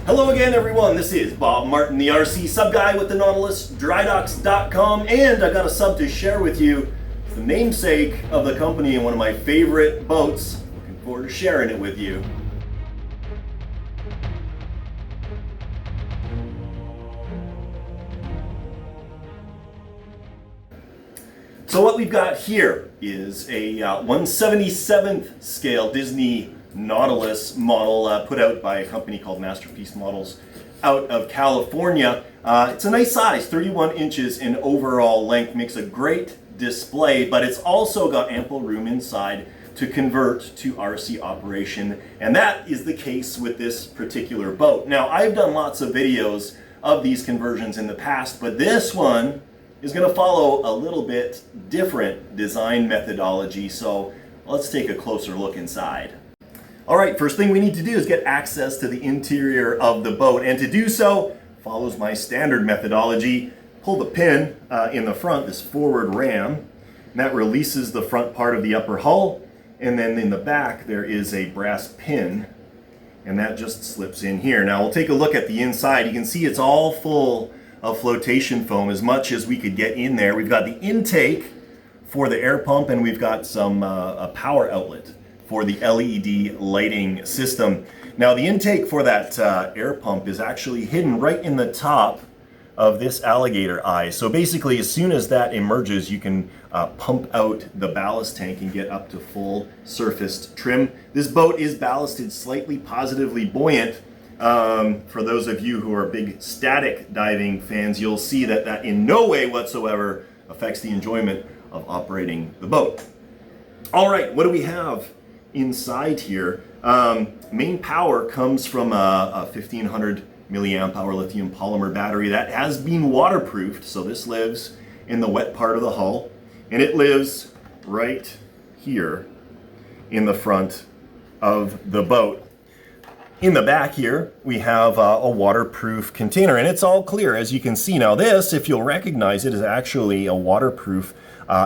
Hello again, everyone. This is Bob Martin, the RCSubGuy with the Nautilus, drydocks.com, and I got a sub to share with you, the namesake of the company and one of my favorite boats. Looking forward to sharing it with you. So what we've got here is a 1/77th scale Disney Nautilus model put out by a company called Masterpiece Models out of California. It's a nice size, 31 inches in overall length, makes a great display, but it's also got ample room inside to convert to RC operation, and that is the case with this particular boat. Now, I've done lots of videos of these conversions in the past, but this one is going to follow a little bit different design methodology, so let's take a closer look inside. All right, first thing we need to do is get access to the interior of the boat, and to do so follows my standard methodology. Pull the pin in the front, this forward ram, and that releases the front part of the upper hull, and then in the back there is a brass pin, and that just slips in here. Now we'll take a look at the inside. You can see it's all full of flotation foam, as much as we could get in there. We've got the intake for the air pump, and we've got some a power outlet for the LED lighting system. Now the intake for that air pump is actually hidden right in the top of this alligator eye. So basically, as soon as that emerges, you can pump out the ballast tank and get up to full surfaced trim. This boat is ballasted slightly positively buoyant. For those of you who are big static diving fans, you'll see that that in no way whatsoever affects the enjoyment of operating the boat. All right, what do we have inside here? Main power comes from a 1500 milliamp hour lithium polymer battery that has been waterproofed, so this lives in the wet part of the hull, and it lives right here in the front of the boat. In the back here, we have a waterproof container, and it's all clear, as you can see. Now this, if you'll recognize it, is actually a waterproof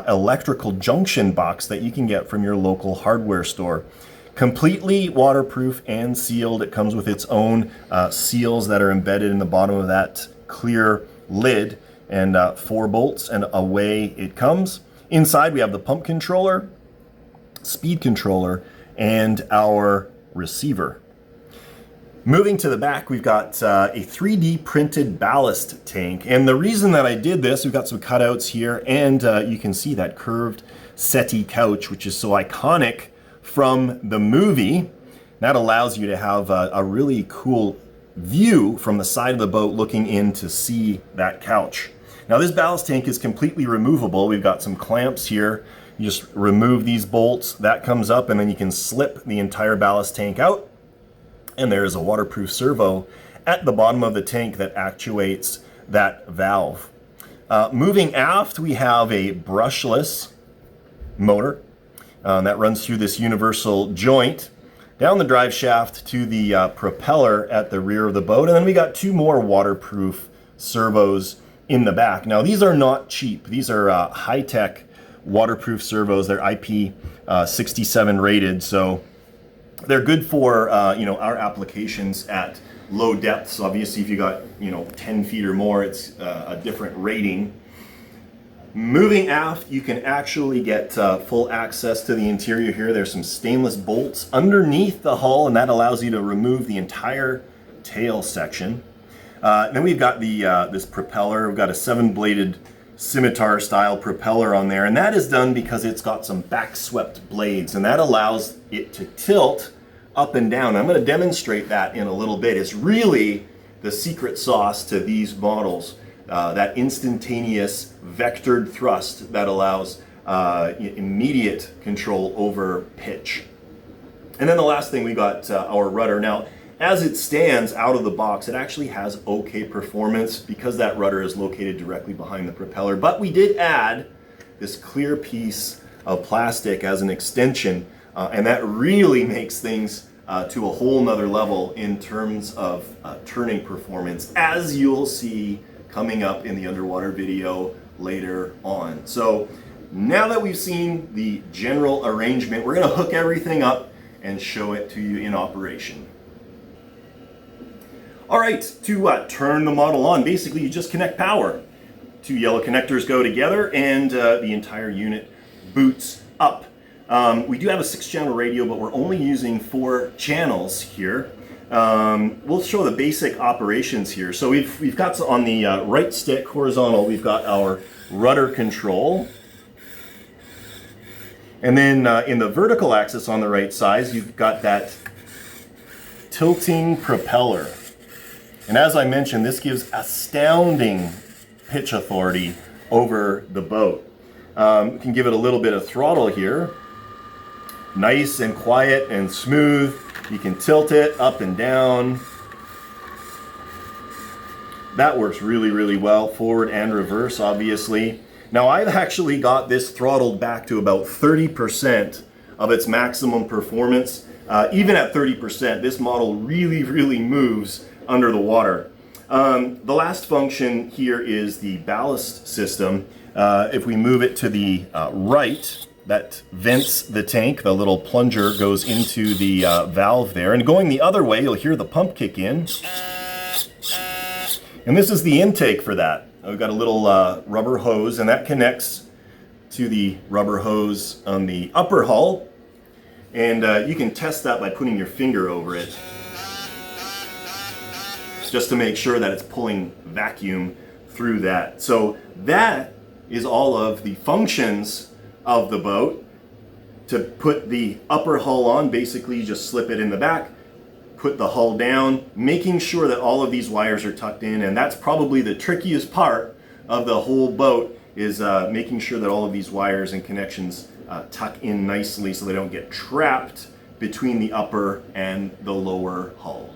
electrical junction box that you can get from your local hardware store. Completely waterproof and sealed. It comes with its own seals that are embedded in the bottom of that clear lid, and 4 bolts, and away it comes. Inside we have the pump controller, speed controller, and our receiver. Moving to the back, we've got a 3D printed ballast tank. And the reason that I did this, we've got some cutouts here, and you can see that curved settee couch, which is so iconic from the movie. That allows you to have a really cool view from the side of the boat looking in to see that couch. Now this ballast tank is completely removable. We've got some clamps here. You just remove these bolts, that comes up, and then you can slip the entire ballast tank out. And there is a waterproof servo at the bottom of the tank that actuates that valve. Moving aft, we have a brushless motor that runs through this universal joint down the drive shaft to the propeller at the rear of the boat. And then we got 2 more waterproof servos in the back. Now these are not cheap. These are high-tech waterproof servos. They're IP67 rated, so they're good for our applications at low depths. Obviously, if you got 10 feet or more, it's a different rating. Moving aft, you can actually get full access to the interior here. There's some stainless bolts underneath the hull, and that allows you to remove the entire tail section. Then we've got this propeller. We've got a 7-bladed scimitar style propeller on there, and that is done because it's got some back swept blades, and that allows it to tilt up and down. I'm going to demonstrate that in a little bit. It's really the secret sauce to these models, that instantaneous vectored thrust that allows immediate control over pitch. And then the last thing, we got our rudder. Now as it stands out of the box, it actually has okay performance because that rudder is located directly behind the propeller. But we did add this clear piece of plastic as an extension, and that really makes things to a whole nother level in terms of turning performance, as you'll see coming up in the underwater video later on. So now that we've seen the general arrangement, we're going to hook everything up and show it to you in operation. All right, to turn the model on, basically you just connect power. Two yellow connectors go together and the entire unit boots up. We do have a 6-channel radio, but we're only using 4 channels here. We'll show the basic operations here. So we've got on the right stick, horizontal, we've got our rudder control. And then in the vertical axis on the right side, you've got that tilting propeller. And as I mentioned, this gives astounding pitch authority over the boat. You can give it a little bit of throttle here. Nice and quiet and smooth. You can tilt it up and down. That works really, really well, forward and reverse, obviously. Now I've actually got this throttled back to about 30% of its maximum performance. Even at 30%, this model really, really moves under the water. The last function here is the ballast system. If we move it to the right, that vents the tank. The little plunger goes into the valve there. And going the other way, you'll hear the pump kick in. And this is the intake for that. We've got a little rubber hose, and that connects to the rubber hose on the upper hull. And you can test that by putting your finger over it, just to make sure that it's pulling vacuum through that. So that is all of the functions of the boat. To put the upper hull on, basically you just slip it in the back, put the hull down, making sure that all of these wires are tucked in, and that's probably the trickiest part of the whole boat, is making sure that all of these wires and connections tuck in nicely so they don't get trapped between the upper and the lower hull.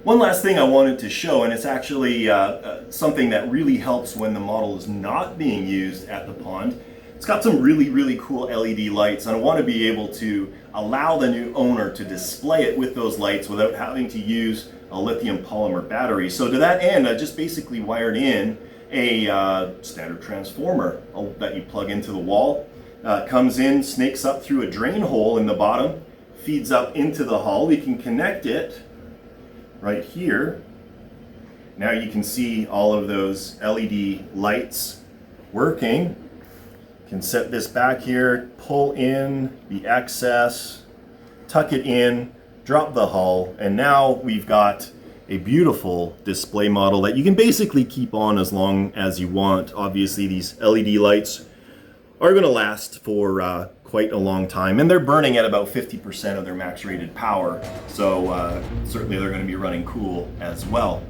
One last thing I wanted to show, and it's actually something that really helps when the model is not being used at the pond. It's got some really, really cool LED lights, and I want to be able to allow the new owner to display it with those lights without having to use a lithium polymer battery. So to that end, I just basically wired in a standard transformer that you plug into the wall. Comes in, snakes up through a drain hole in the bottom, feeds up into the hull. We can connect it right here. Now you can see all of those LED lights working. You can set this back here, pull in the excess, tuck it in, drop the hull, and now we've got a beautiful display model that you can basically keep on as long as you want. Obviously these LED lights are going to last for quite a long time, and they're burning at about 50% of their max rated power, so certainly they're going to be running cool as well.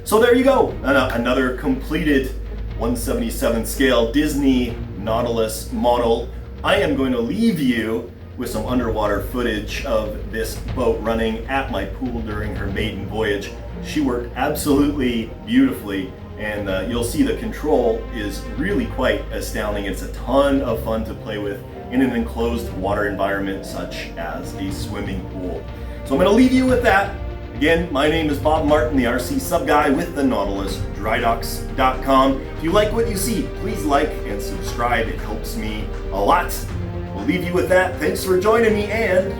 So there you go, another completed 1/77 scale Disney Nautilus model. I am going to leave you with some underwater footage of this boat running at my pool during her maiden voyage. She worked absolutely beautifully, and you'll see the control is really quite astounding. It's a ton of fun to play with in an enclosed water environment such as a swimming pool. So I'm going to leave you with that. Again, my name is Bob Martin, the RCSubGuy with the NautilusDryDocks.com. If you like what you see, please like and subscribe. It helps me a lot. We'll leave you with that. Thanks for joining me, and